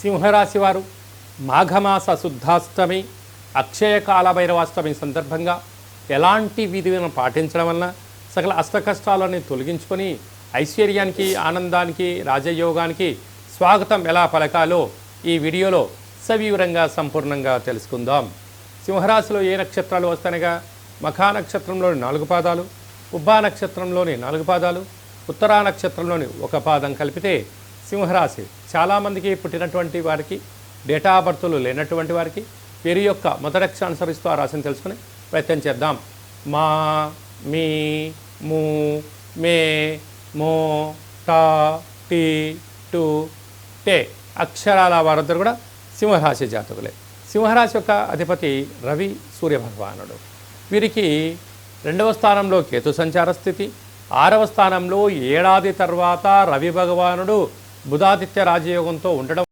సింహరాశి వారు మాఘమాస శుద్ధాష్టమి అక్షయ కాలభైరవాష్టమి సందర్భంగా ఎలాంటి విధులను పాటించడం వలన సకల అష్టకష్టాలని తొలగించుకొని ఐశ్వర్యానికి, ఆనందానికి, రాజయోగానికి స్వాగతం ఎలా పలకాలో ఈ వీడియోలో సవివరంగా సంపూర్ణంగా తెలుసుకుందాం. సింహరాశిలో ఏ నక్షత్రాలు వస్తాయనగా మఖా నక్షత్రంలోని 4 పాదాలు, ఉబ్బా నక్షత్రంలోని 4 పాదాలు, ఉత్తరా నక్షత్రంలోని 1 పాదం కలిపితే సింహరాశి. చాలామందికి పుట్టినటువంటి వారికి, డేటా ఆఫ్ బర్త్లు లేనటువంటి వారికి వీరి యొక్క మొదటి అక్షరాన్ని అనుసరిస్తూ ఆ రాశిని తెలుసుకుని ప్రయత్నం చేద్దాం. మా, మీ, ము, మే, మో, టా, టీ, టు, టే అక్షరాల వారందరూ కూడా సింహరాశి జాతకులే. సింహరాశి యొక్క అధిపతి రవి సూర్యభగవానుడు. వీరికి 2వ స్థానంలో కేతు సంచార స్థితి, 6వ స్థానంలో ఏడాది తర్వాత రవి భగవానుడు బుధాదిత్య రాజయోగంతో ఉండడం